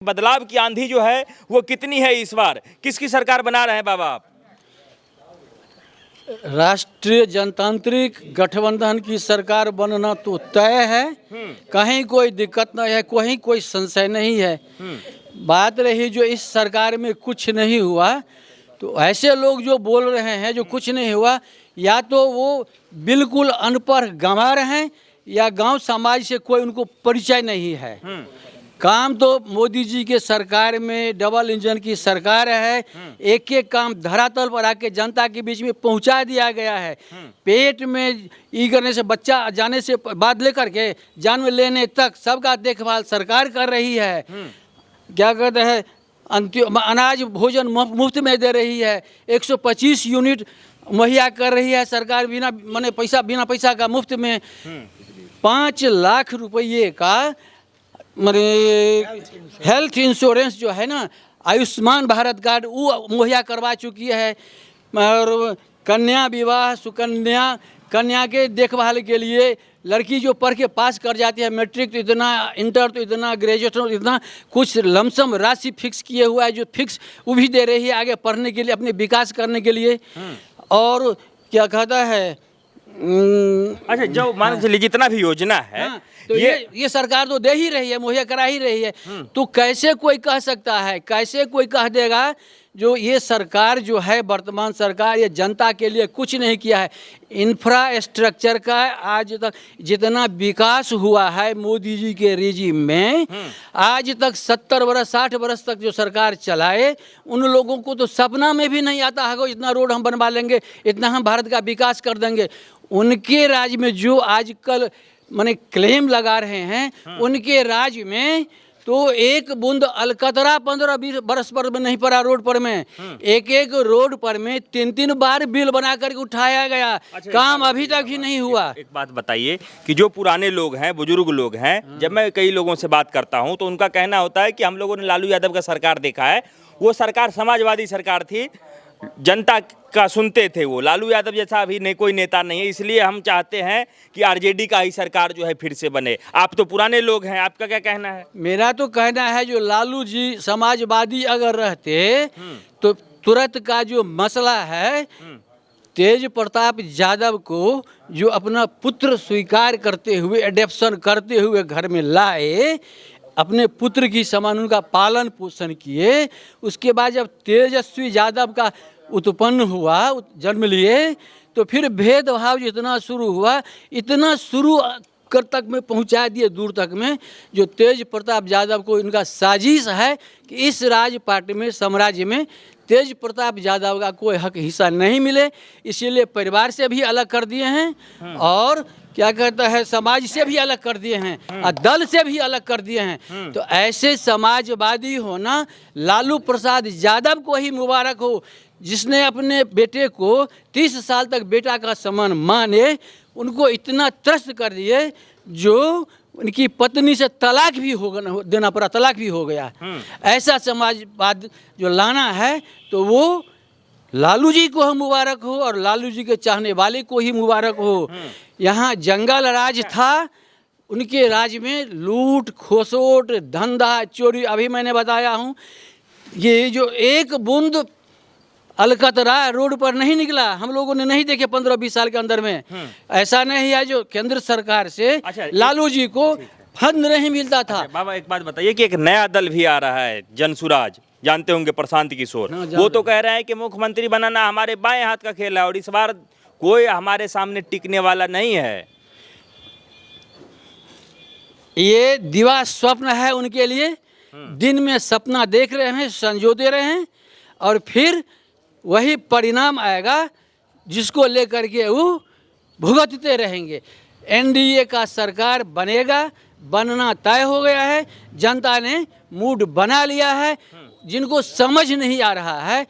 बदलाव की आंधी जो है वो कितनी है इस बार, किसकी सरकार बना रहे हैं बाबा आप? राष्ट्रीय जनतांत्रिक गठबंधन की सरकार बनना तो तय है। कहीं कोई दिक्कत नहीं है, कहीं कोई संशय नहीं है। बात रही जो इस सरकार में कुछ नहीं हुआ, तो ऐसे लोग जो बोल रहे हैं जो कुछ नहीं हुआ, या तो वो बिल्कुल अनपढ़ गंवार हैं या गांव समाज से कोई उनको परिचय नहीं है। काम तो मोदी जी के सरकार में डबल इंजन की सरकार है। एक एक काम धरातल पर आके जनता के बीच में पहुंचा दिया गया है। पेट में ई करने से बच्चा जाने से बाद लेकर के जान में लेने तक सबका देखभाल सरकार कर रही है। क्या कहते हैं, अनाज भोजन मुफ्त में दे रही है। 125 यूनिट मुहैया कर रही है सरकार, बिना पैसा का मुफ्त में। 5 लाख रुपये का हेल्थ इंश्योरेंस जो है ना, आयुष्मान भारत कार्ड वो मुहैया करवा चुकी है। और कन्या विवाह सुकन्या, कन्या के देखभाल के लिए लड़की जो पढ़ के पास कर जाती है, मैट्रिक तो इतना, इंटर तो इतना, ग्रेजुएशन तो इतना, कुछ लमसम राशि फिक्स किए हुआ है जो फिक्स वो भी दे रही है आगे पढ़ने के लिए, अपने विकास करने के लिए। और क्या कहता है, अच्छा जो मान लीजिए जितना भी योजना है, हाँ, तो ये सरकार तो दे ही रही है, मुहैया करा ही रही है। तो कैसे कोई कह सकता है, कैसे कोई कह देगा जो ये सरकार जो है वर्तमान सरकार, ये जनता के लिए कुछ नहीं किया है। इंफ्रास्ट्रक्चर का आज तक जितना विकास हुआ है मोदी जी के रिजीम में, आज तक 70 वर्ष 60 वर्ष तक जो सरकार चलाए, उन लोगों को तो सपना में भी नहीं आता है इतना रोड हम बनवा लेंगे, इतना हम भारत का विकास कर देंगे। उनके राज्य में जो आजकल माने क्लेम लगा रहे हैं, उनके राज्य में तो एक बूंद अलकतरा 15-20 बरस पर में नहीं पड़ा रोड पर में। एक एक रोड पर में 3-3 बार बिल बना करके उठाया गया। अच्छा, काम अभी तक ही नहीं हुआ। एक बात बताइए कि जो पुराने लोग हैं, बुजुर्ग लोग हैं, जब मैं कई लोगों से बात करता हूं तो उनका कहना होता है कि हम लोगों ने लालू यादव का सरकार देखा है, वो सरकार समाजवादी सरकार थी, जनता का सुनते थे। वो लालू यादव जैसा अभी नहीं कोई नेता नहीं है, इसलिए हम चाहते हैं कि आरजेडी का ही सरकार जो है फिर से बने। आप तो पुराने लोग हैं, आपका क्या कहना है? मेरा तो कहना है जो लालू जी समाजवादी अगर रहते तो तुरंत का जो मसला है, तेज प्रताप यादव को जो अपना पुत्र स्वीकार करते हुए, एडॉप्शन करते हुए घर में लाए, अपने पुत्र की समान उनका पालन पोषण किए, उसके बाद जब तेजस्वी यादव का उत्पन्न हुआ, जन्म लिए, तो फिर भेदभाव जितना शुरू हुआ, इतना शुरू कर तक में पहुंचा दिए, दूर तक में, जो तेज प्रताप यादव को इनका साजिश है कि इस राज पार्टी में, साम्राज्य में तेज प्रताप यादव का कोई हक हिस्सा नहीं मिले, इसीलिए परिवार से भी अलग कर दिए हैं और क्या कहता है समाज से भी अलग कर दिए हैं और दल से भी अलग कर दिए हैं। तो ऐसे समाजवादी होना लालू प्रसाद यादव को ही मुबारक हो, जिसने अपने बेटे को 30 साल तक बेटा का समान माने, उनको इतना त्रस्त कर दिए जो उनकी पत्नी से तलाक भी देना पड़ा, तलाक भी हो गया। ऐसा समाजवाद जो लाना है तो वो लालू जी को हम मुबारक हो और लालू जी के चाहने वाले को ही मुबारक हो। यहाँ जंगल राज था, उनके राज्य में लूट खोसोट धंधा चोरी, अभी मैंने बताया हूँ, ये जो एक बूंद अलकतरा रोड पर नहीं निकला, हम लोगों ने नहीं देखे 15-20 साल के अंदर में। ऐसा नहीं है जो केंद्र सरकार से लालू जी को फंड नहीं मिलता था। बाबा एक बात बताइए कि एक नया दल भी आ रहा है, जनसुराज, जानते होंगे प्रशांत किशोर, वो तो कह रहे हैं कि मुख्यमंत्री बनाना हमारे बाएं हाथ का खेल है और इस बार कोई हमारे सामने टिकने वाला नहीं है। ये दिवा स्वप्न है उनके लिए, दिन में सपना देख रहे हैं, संजोते रहे हैं और फिर वही परिणाम आएगा जिसको लेकर के वो भुगतते रहेंगे। एनडीए का सरकार बनेगा, बनना तय हो गया है, जनता ने मूड बना लिया है। जिनको समझ नहीं आ रहा है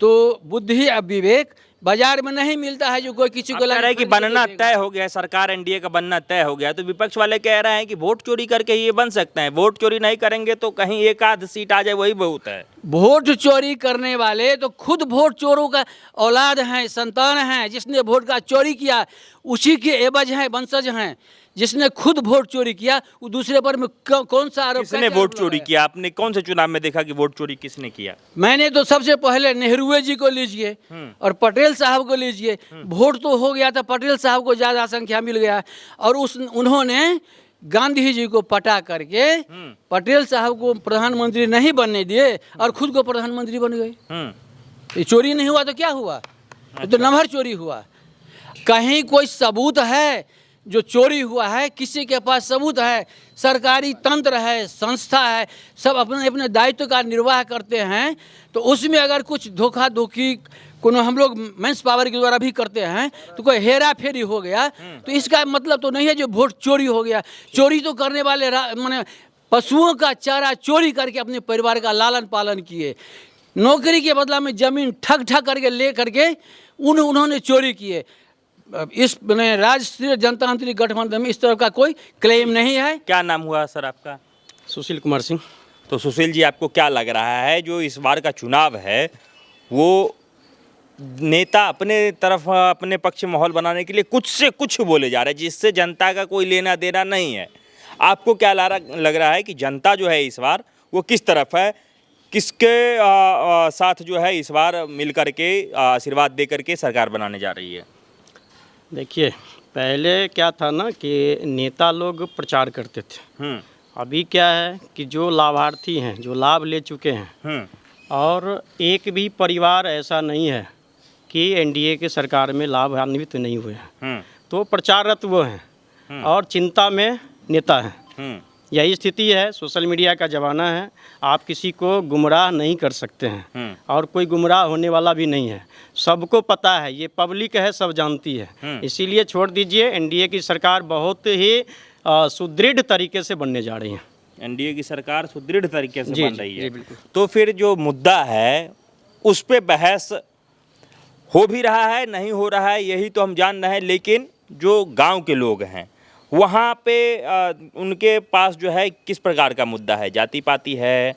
तो बुद्धि और विवेक बाजार में नहीं मिलता है, जो कोई किसी को लग रहा है कि बनना तय हो गया, सरकार एनडीए का बनना तय हो गया, तो विपक्ष वाले कह रहे हैं कि वोट चोरी करके ये बन सकते हैं। वोट चोरी नहीं करेंगे तो कहीं एक आध सीट आ जाए, वही बहुत है। वोट चोरी करने वाले तो खुद वोट चोरों का औलाद हैं, संतान हैं, जिसने वोट का चोरी किया उसी के एवज हैं, वंशज हैं। जिसने खुद वोट चोरी किया वो दूसरे पर में कौन सा आरोप? किसने कैसे वोट आरोप चोरी लगाया? किया? आपने कौन से चुनाव में देखा कि वोट चोरी किसने किया? मैंने तो सबसे पहले नेहरू जी को लीजिए और पटेल साहब को लीजिए, वोट तो हो गया था, पटेल साहब को ज़्यादा संख्या मिल गया और उन्होंने गांधी जी को पटा करके पटेल साहब को प्रधानमंत्री नहीं बनने दिए और खुद को प्रधानमंत्री बन गए। ये चोरी नहीं हुआ तो क्या हुआ? ये तो नमहर चोरी हुआ। कहीं कोई सबूत है जो चोरी हुआ है? किसी के पास सबूत है? सरकारी तंत्र है, संस्था है, सब अपने अपने दायित्व का निर्वाह करते हैं, तो उसमें अगर कुछ धोखा धोखी को हम लोग मेंस पावर के द्वारा भी करते हैं तो कोई हेरा फेरी हो गया तो इसका मतलब तो नहीं है जो वोट चोरी हो गया। चोरी तो करने वाले माने पशुओं का चारा चोरी करके अपने परिवार का लालन पालन किए, नौकरी के बदला में जमीन ठग ठग करके ले करके उन्होंने चोरी किए। इस राष्ट्रीय जनतांत्रिक गठबंधन में इस तरह का कोई क्लेम नहीं है। क्या नाम हुआ सर आपका? सुशील कुमार सिंह। तो सुशील जी, आपको क्या लग रहा है जो इस बार का चुनाव है वो नेता अपने तरफ अपने पक्ष में माहौल बनाने के लिए कुछ से कुछ बोले जा रहे हैं जिससे जनता का कोई लेना देना नहीं है? आपको क्या लग रहा है कि जनता जो है इस बार वो किस तरफ है, किसके साथ जो है इस बार मिल करके आशीर्वाद दे करके सरकार बनाने जा रही है? देखिए, पहले क्या था ना कि नेता लोग प्रचार करते थे। अभी क्या है कि जो लाभार्थी हैं, जो लाभ ले चुके हैं, और एक भी परिवार ऐसा नहीं है कि एनडीए के सरकार में लाभान्वित नहीं हुए हैं, तो प्रचाररत वो हैं और चिंता में नेता हैं। यही स्थिति है। सोशल मीडिया का ज़माना है, आप किसी को गुमराह नहीं कर सकते हैं और कोई गुमराह होने वाला भी नहीं है। सबको पता है, ये पब्लिक है, सब जानती है। इसीलिए छोड़ दीजिए, एनडीए की सरकार बहुत ही सुदृढ़ तरीके से बनने जा रही है। एनडीए की सरकार सुदृढ़ तरीके से बन रही है। बिल्कुल। तो फिर जो मुद्दा है उस पे बहस हो भी रहा है, नहीं हो रहा है, यही तो हम जान रहे हैं। लेकिन जो गांव के लोग हैं वहाँ पे उनके पास जो है किस प्रकार का मुद्दा है? जाति पाति है,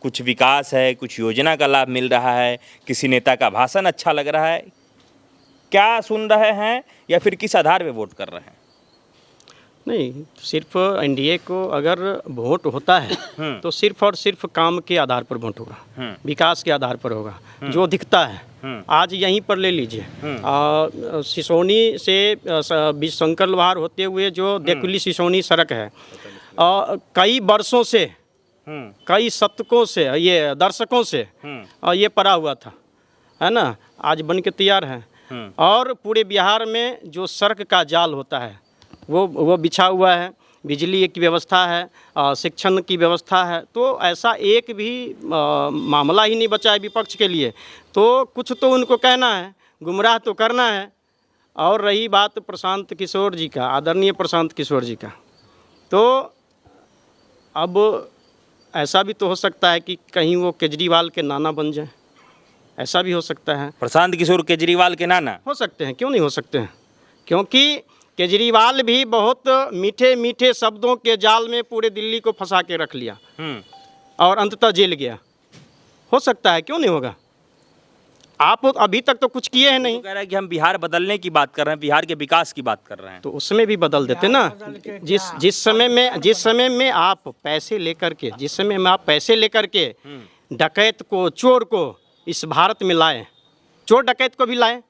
कुछ विकास है, कुछ योजना का लाभ मिल रहा है, किसी नेता का भाषण अच्छा लग रहा है, क्या सुन रहे हैं या फिर किस आधार पे वोट कर रहे हैं? नहीं, सिर्फ एनडीए को अगर वोट होता है तो सिर्फ और सिर्फ काम के आधार पर वोट होगा, विकास के आधार पर होगा, जो दिखता है। आज यहीं पर ले लीजिए, सिसोनी से शंकर लोहार होते हुए जो देकुली सिसोनी सड़क है, कई वर्षों से, कई शतकों से, ये दशकों से ये पड़ा हुआ था, है ना, आज बन के तैयार है। और पूरे बिहार में जो सड़क का जाल होता है वो बिछा हुआ है, बिजली की व्यवस्था है, शिक्षण की व्यवस्था है। तो ऐसा एक भी मामला ही नहीं बचा है विपक्ष के लिए। तो कुछ तो उनको कहना है, गुमराह तो करना है। और रही बात प्रशांत किशोर जी का, आदरणीय प्रशांत किशोर जी का, तो अब ऐसा भी तो हो सकता है कि कहीं वो केजरीवाल के नाना बन जाए, ऐसा भी हो सकता है। प्रशांत किशोर केजरीवाल के नाना हो सकते हैं, क्यों नहीं हो सकते हैं? क्योंकि केजरीवाल भी बहुत मीठे मीठे शब्दों के जाल में पूरे दिल्ली को फंसा के रख लिया और अंततः जेल गया। हो सकता है, क्यों नहीं होगा? आप अभी तक तो कुछ किए हैं नहीं। तो कह रहा है कि हम बिहार बदलने की बात कर रहे हैं, बिहार के विकास की बात कर रहे हैं। तो उसमें भी बदल देते ना। जिस समय में आप पैसे लेकर के, जिस समय में आप पैसे लेकर के डकैत को, चोर को इस भारत में लाए, चोर डकैत को भी लाए,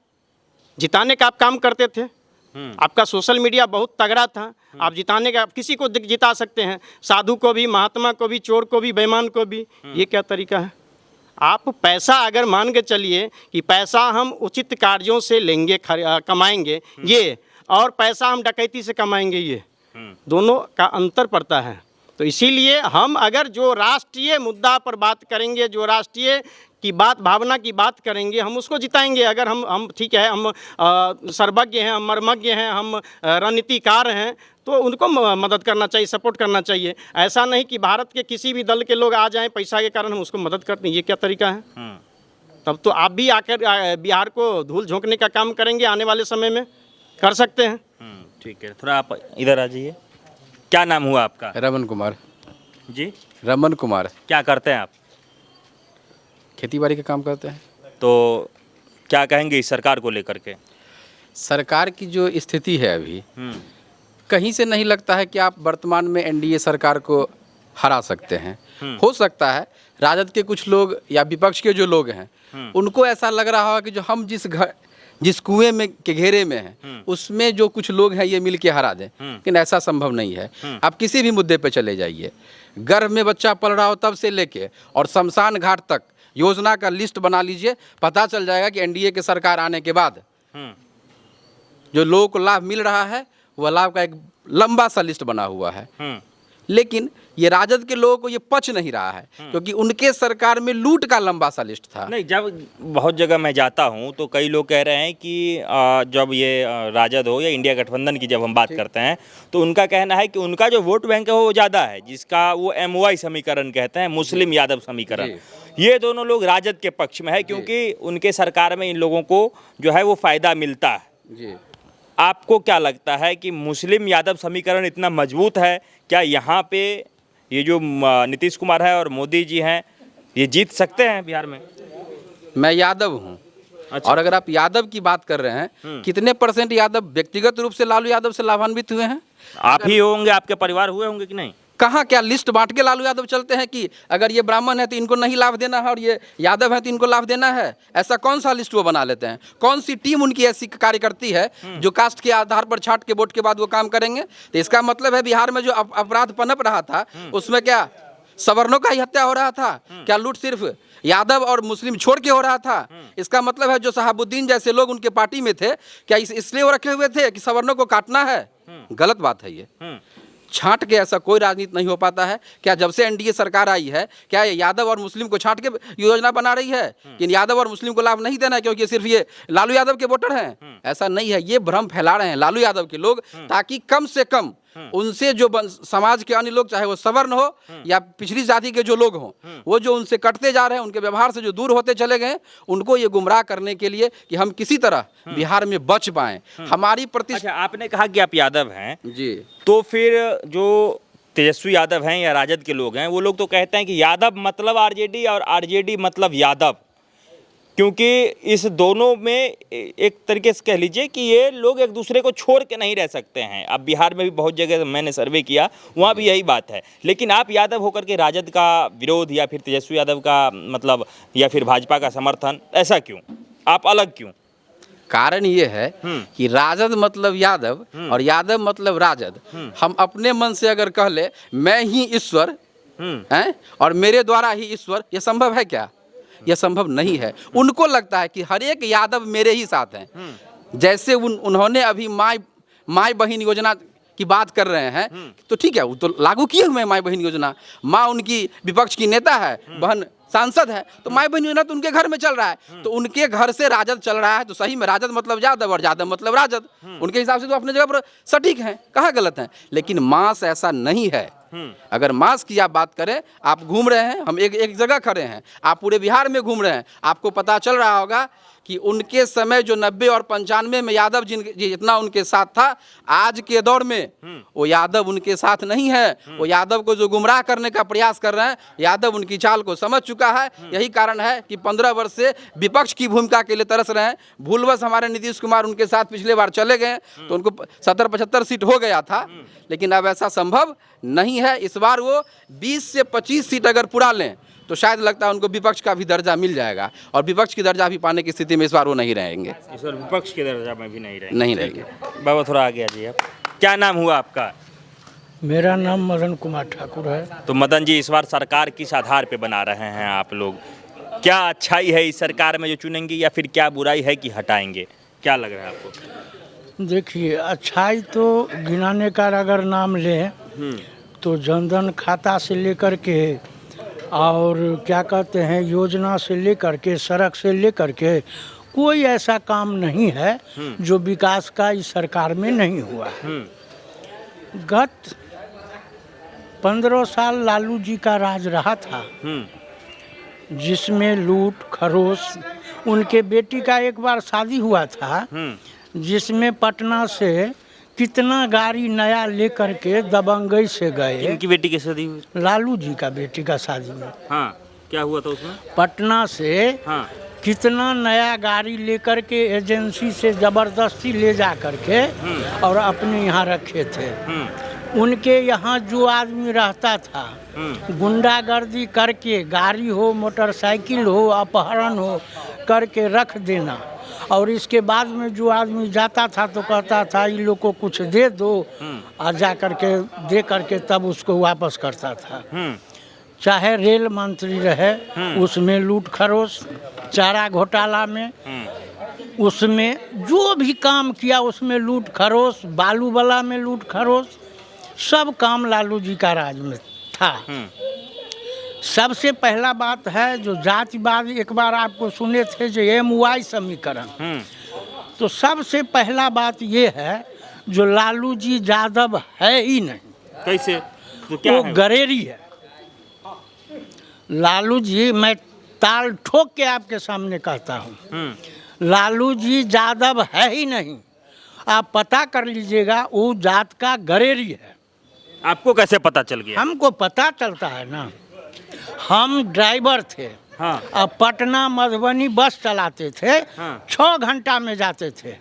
जिताने का आप काम करते थे। आपका सोशल मीडिया बहुत तगड़ा था, आप जिताने का, आप किसी को जिता सकते हैं, साधु को भी, महात्मा को भी, चोर को भी, बेईमान को भी। ये क्या तरीका है? आप पैसा अगर मान के चलिए कि पैसा हम उचित कार्यों से लेंगे, कमाएंगे ये, और पैसा हम डकैती से कमाएंगे ये, दोनों का अंतर पड़ता है। तो इसीलिए हम अगर जो राष्ट्रीय मुद्दा पर बात करेंगे, जो राष्ट्रीय की बात, भावना की बात करेंगे, हम उसको जिताएंगे। अगर हम ठीक है, हम सर्वज्ञ हैं, हम मर्मज्ञ हैं, हम रणनीतिकार हैं, तो उनको मदद करना चाहिए, सपोर्ट करना चाहिए। ऐसा नहीं कि भारत के किसी भी दल के लोग आ जाएं पैसा के कारण हम उसको मदद करते हैं। ये क्या तरीका है? तब तो आप भी आकर बिहार को धूल झोंकने का काम करेंगे, आने वाले समय में कर सकते हैं। ठीक है, थोड़ा आप इधर आ जाइए। क्या नाम हुआ आपका? रमन कुमार जी, रमन कुमार। क्या करते हैं आप? खेती बाड़ी का काम करते हैं। तो क्या कहेंगे इस सरकार को लेकर के? सरकार की जो स्थिति है अभी, कहीं से नहीं लगता है कि आप वर्तमान में एनडीए सरकार को हरा सकते हैं। हो सकता है राजद के कुछ लोग या विपक्ष के जो लोग हैं उनको ऐसा लग रहा होगा कि जो हम जिस कुएं में के घेरे में हैं उसमें जो कुछ लोग हैं ये मिल के हरा दें, लेकिन ऐसा संभव नहीं है। आप किसी भी मुद्दे पे चले जाइए, गर्भ में बच्चा पल रहा हो तब से लेके और शमशान घाट तक योजना का लिस्ट बना लीजिए, पता चल जाएगा कि एनडीए की सरकार आने के बाद जो लोगों को लाभ मिल रहा है वह लाभ का एक लंबा सा लिस्ट बना हुआ है। लेकिन ये राजद के लोगों को ये पच नहीं रहा है क्योंकि उनके सरकार में लूट का लंबा सा लिस्ट था। नहीं, जब बहुत जगह मैं जाता हूं तो कई लोग कह रहे हैं कि जब ये राजद हो या इंडिया गठबंधन की जब हम बात करते हैं तो उनका कहना है कि उनका जो वोट बैंक है वो ज़्यादा है, जिसका वो MY समीकरण कहते हैं, मुस्लिम यादव समीकरण। ये दोनों लोग राजद के पक्ष में है क्योंकि उनके सरकार में इन लोगों को जो है वो फ़ायदा मिलता है। जी, आपको क्या लगता है कि मुस्लिम यादव समीकरण इतना मजबूत है, क्या यहाँ पे ये जो नीतीश कुमार है और मोदी जी हैं ये जीत सकते हैं बिहार में? मैं यादव हूँ। अच्छा। और अगर आप यादव की बात कर रहे हैं, कितने % यादव व्यक्तिगत रूप से लालू यादव से लाभान्वित हुए हैं? आप ही होंगे, आपके परिवार हुए होंगे कि नहीं? कहाँ क्या लिस्ट बांट के लालू यादव चलते हैं कि अगर ये ब्राह्मण है तो इनको नहीं लाभ देना है और ये यादव है तो इनको लाभ देना है? ऐसा कौन सा लिस्ट वो बना लेते हैं? कौन सी टीम उनकी ऐसी कार्य करती है जो कास्ट के आधार पर छांट के वोट के बाद वो काम करेंगे? तो इसका मतलब है बिहार में जो अपराध पनप रहा था उसमें क्या सवर्णों का ही हत्या हो रहा था? क्या लूट सिर्फ यादव और मुस्लिम छोड़ के हो रहा था? इसका मतलब है जो शहाबुद्दीन जैसे लोग उनके पार्टी में थे क्या इसलिए वो रखे हुए थे कि सवर्णों को काटना है? गलत बात है ये। छांट के ऐसा कोई राजनीति नहीं हो पाता है। क्या जब से एनडीए सरकार आई है क्या ये यादव और मुस्लिम को छांट के योजना बना रही है कि यादव और मुस्लिम को लाभ नहीं देना है क्योंकि सिर्फ ये लालू यादव के वोटर हैं? ऐसा नहीं है, ये भ्रम फैला रहे हैं लालू यादव के लोग ताकि कम से कम उनसे जो समाज के अन्य लोग, चाहे वो सवर्ण हो या पिछड़ी जाति के जो लोग हों, वो जो उनसे कटते जा रहे हैं, उनके व्यवहार से जो दूर होते चले गए, उनको ये गुमराह करने के लिए कि हम किसी तरह बिहार में बच पाएं। हमारी अच्छा, आपने कहा कि आप यादव हैं जी, तो फिर जो तेजस्वी यादव हैं या राजद के लोग हैं वो लोग तो कहते हैं कि यादव मतलब आरजेडी और आरजेडी मतलब यादव, क्योंकि इस दोनों में एक तरीके से कह लीजिए कि ये लोग एक दूसरे को छोड़ के नहीं रह सकते हैं। अब बिहार में भी बहुत जगह मैंने सर्वे किया, वहाँ भी यही बात है। लेकिन आप यादव होकर के राजद का विरोध या फिर तेजस्वी यादव का मतलब या फिर भाजपा का समर्थन, ऐसा क्यों? आप अलग क्यों? कारण ये है कि राजद मतलब यादव और यादव मतलब राजद। हम अपने मन से अगर कह ले मैं ही ईश्वर हैं और मेरे द्वारा ही ईश्वर, ये संभव है क्या? यह संभव नहीं है। उनको लगता है कि हर एक यादव मेरे ही साथ हैं। जैसे उन्होंने अभी माई बहन योजना की बात कर रहे हैं तो ठीक है, वो तो लागू किए हुए माई बहन योजना। माँ उनकी विपक्ष की नेता है, बहन सांसद है, तो माई बहन योजना तो उनके घर में चल रहा है, तो उनके घर से राजद चल रहा है, तो सही में राजद मतलब यादव और यादव मतलब राजद। उनके हिसाब से तो अपने जगह पर सटीक हैं, कहाँ गलत हैं। लेकिन मास ऐसा नहीं है। अगर मास की आप बात करें, आप घूम रहे हैं, हम एक जगह खड़े हैं, आप पूरे बिहार में घूम रहे हैं, आपको पता चल रहा होगा कि उनके समय जो 90 और 95 में यादव जितना उनके साथ था, आज के दौर में वो यादव उनके साथ नहीं है। वो यादव को जो गुमराह करने का प्रयास कर रहे हैं, यादव उनकी चाल को समझ चुका है। यही कारण है कि 15 वर्ष से विपक्ष की भूमिका के लिए तरस रहे हैं। भूलवश हमारे नीतीश कुमार उनके साथ पिछले बार चले गए तो उनको 70-75 सीट हो गया था, लेकिन अब ऐसा संभव नहीं है। इस बार वो 20 से 25 सीट अगर पूरा लें तो शायद लगता है उनको विपक्ष का भी दर्जा मिल जाएगा, और विपक्ष की दर्जा भी पाने की स्थिति में इस बार वो नहीं रहेंगे। इस बार विपक्ष के दर्जा में भी नहीं रहेंगे। बाबा थोड़ा आगे आ जाइए। आप क्या नाम हुआ आपका? मेरा नाम मदन कुमार ठाकुर है। तो मदन जी, इस बार सरकार किस आधार पे बना रहे हैं आप लोग? क्या अच्छाई है इस सरकार में जो चुनेंगे या फिर क्या बुराई है कि हटाएंगे? क्या लग रहा है आपको? देखिए, अच्छाई तो गिनाने का अगर नाम लें तो जनधन खाता से लेकर के और क्या कहते हैं योजना से लेकर के सड़क से लेकर के कोई ऐसा काम नहीं है जो विकास का इस सरकार में नहीं हुआ है। गत 15 साल लालू जी का राज रहा था, जिसमें लूट खरोच, उनके बेटी का एक बार शादी हुआ था जिसमें पटना से कितना गाड़ी नया लेकर के दबंगई से गए। इनकी बेटी की शादी हुई? लालू जी का बेटी का शादी में। हाँ, क्या हुआ था उसमें? पटना से कितना नया गाड़ी लेकर के एजेंसी से ज़बरदस्ती ले जा करके और अपने यहाँ रखे थे। उनके यहाँ जो आदमी रहता था गुंडागर्दी करके, गाड़ी हो मोटरसाइकिल हो अपहरण हो करके रख देना, और इसके बाद में जो आदमी जाता था तो कहता था इन लोग को कुछ दे दो, और जा करके दे करके तब उसको वापस करता था। चाहे रेल मंत्री रहे उसमें लूट खरोच, चारा घोटाला में उसमें जो भी काम किया उसमें लूट खरोच, बालूवाला में लूट खरोच, सब काम लालू जी का राज में था। सबसे पहला बात है जो जातिवाद, एक बार आपको सुने थे जो MY समीकरण, तो सबसे पहला बात ये है जो लालू जी यादव है ही नहीं। कैसे? तो क्या वो है? गरेरी है। लालू जी, मैं ताल ठोक के आपके सामने कहता हूँ, लालू जी यादव है ही नहीं। आप पता कर लीजिएगा, वो जात का गरेरी है। आपको कैसे पता चल गया? हमको पता चलता है ना, हम ड्राइवर थे। हाँ। अब पटना मधुबनी बस चलाते थे। हाँ। 6 घंटा में जाते थे।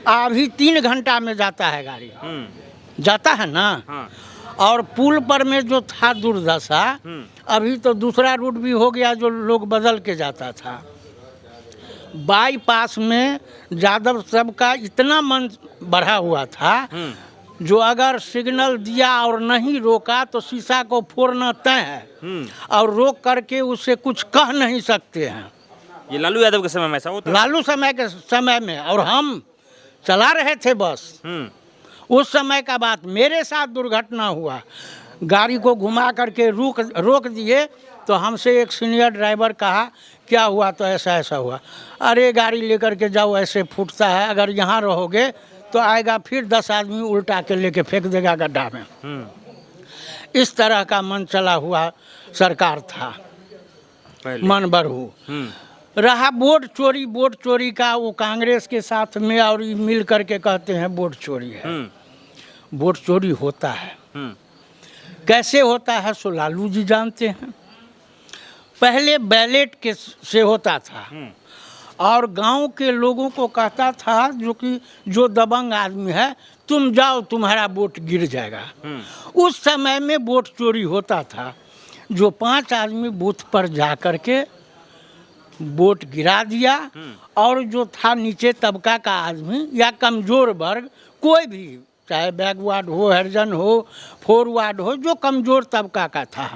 अभी 3 घंटा में जाता है गाड़ी, जाता है ना। हाँ। और पुल पर में जो था दुर्दशा, अभी तो दूसरा रूट भी हो गया जो लोग बदल के जाता था। बाईपास में यादव सबका इतना मन बढ़ा हुआ था जो अगर सिग्नल दिया और नहीं रोका तो शीशा को फोड़ना तय है, और रोक करके उससे कुछ कह नहीं सकते हैं। ये लालू यादव के समय में ऐसा होता? लालू समय के समय में, और हम चला रहे थे बस, उस समय का बात। मेरे साथ दुर्घटना हुआ, गाड़ी को घुमा करके रोक दिए तो हमसे एक सीनियर ड्राइवर कहा क्या हुआ, तो ऐसा ऐसा हुआ। अरे गाड़ी लेकर के जाओ, ऐसे फूटता है, अगर यहाँ रहोगे तो आएगा फिर 10 आदमी उल्टा के लेके फेंक देगा गड्ढा में। इस तरह का मन चला हुआ सरकार था मन बरहू। रहा वोट चोरी का, वो कांग्रेस के साथ में और ये मिल करके कहते हैं वोट चोरी है। वोट चोरी होता है, कैसे होता है सो लालू जी जानते हैं। पहले बैलेट के से होता था, और गांव के लोगों को कहता था जो दबंग आदमी है तुम जाओ, तुम्हारा वोट गिर जाएगा। उस समय में वोट चोरी होता था, जो 5 आदमी बूथ पर जा करके वोट गिरा दिया, और जो था नीचे तबका का आदमी या कमज़ोर वर्ग, कोई भी, चाहे बैकवर्ड हो, हरिजन हो, फॉरवर्ड हो, जो कमज़ोर तबका का था,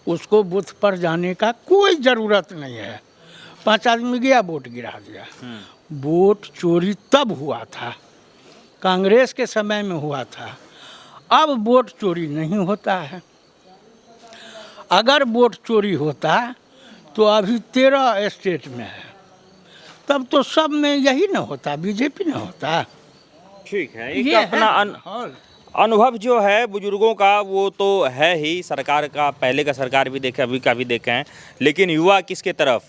उसको बूथ पर जाने का कोई ज़रूरत नहीं है। 5 आदमी गया, वोट गिरा दिया। वोट चोरी तब हुआ था, कांग्रेस के समय में हुआ था। अब वोट चोरी नहीं होता है। अगर वोट चोरी होता तो अभी 13 स्टेट में है, तब तो सब में यही न होता, बीजेपी न होता। ठीक है, एक अपना अनुभव जो है बुजुर्गों का वो तो है ही, सरकार का, पहले का सरकार भी देखे, अभी का भी देखे हैं। लेकिन युवा किसके तरफ?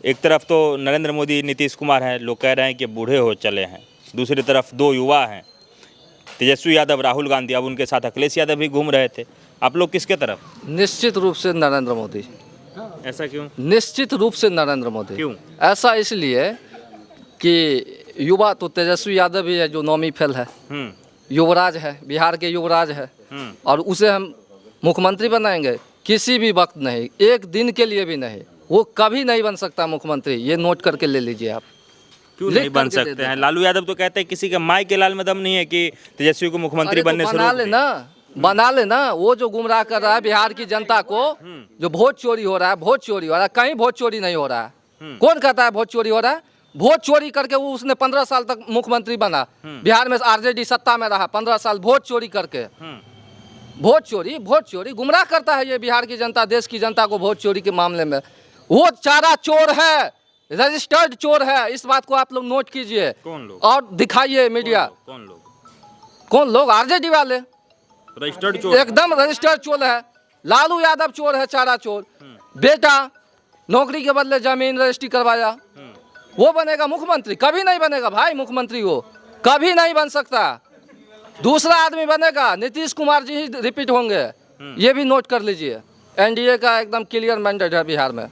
एक तरफ तो नरेंद्र मोदी, नीतीश कुमार हैं, लोग कह रहे हैं कि बूढ़े हो चले हैं। दूसरी तरफ 2 युवा हैं, तेजस्वी यादव, राहुल गांधी, अब उनके साथ अखिलेश यादव भी घूम रहे थे। आप लोग किसके तरफ? निश्चित रूप से नरेंद्र मोदी। ऐसा क्यों? निश्चित रूप से नरेंद्र मोदी। क्यों? ऐसा इसलिए कि युवा तो तेजस्वी यादव ही है जो नौमी फेल है, युवराज है, बिहार के युवराज है, और उसे हम मुख्यमंत्री बनाएंगे किसी भी वक्त नहीं, एक दिन के लिए भी नहीं। वो कभी नहीं बन सकता मुख्यमंत्री, ये नोट करके ले लीजिए आप। क्यों नहीं बन सकते हैं? लालू यादव तो कहते हैं किसी के माई के लाल में दम नहीं है कि तेजस्वी को मुख्यमंत्री बनने से बना लेना, बना लेना। वो जो गुमराह कर रहा है बिहार की जनता को, जो वोट चोरी हो रहा है, वोट चोरी हो रहा है, कहीं वोट चोरी नहीं हो रहा है। कौन कहता है वोट चोरी हो रहा है? वोट चोरी करके वो उसने 15 साल तक मुख्यमंत्री बना, बिहार में आरजेडी सत्ता में रहा 15 साल, वोट चोरी करके। वोट चोरी गुमराह करता है ये बिहार की जनता, देश की जनता को वोट चोरी के मामले में। वो चारा चोर है, रजिस्टर्ड चोर है, इस बात को आप लोग नोट कीजिए। कौन लोग? और दिखाइए मीडिया। कौन लोग? आरजेडी वाले रजिस्टर्ड चोर, एकदम रजिस्टर्ड चोर है। लालू यादव चोर है, चारा चोर। बेटा नौकरी के बदले जमीन रजिस्ट्री करवाया, वो बनेगा मुख्यमंत्री? कभी नहीं बनेगा भाई मुख्यमंत्री, वो कभी नहीं बन सकता। दूसरा आदमी बनेगा, नीतीश कुमार जी ही रिपीट होंगे, ये भी नोट कर लीजिए। एनडीए का एकदम क्लियर मैंडेट है बिहार में।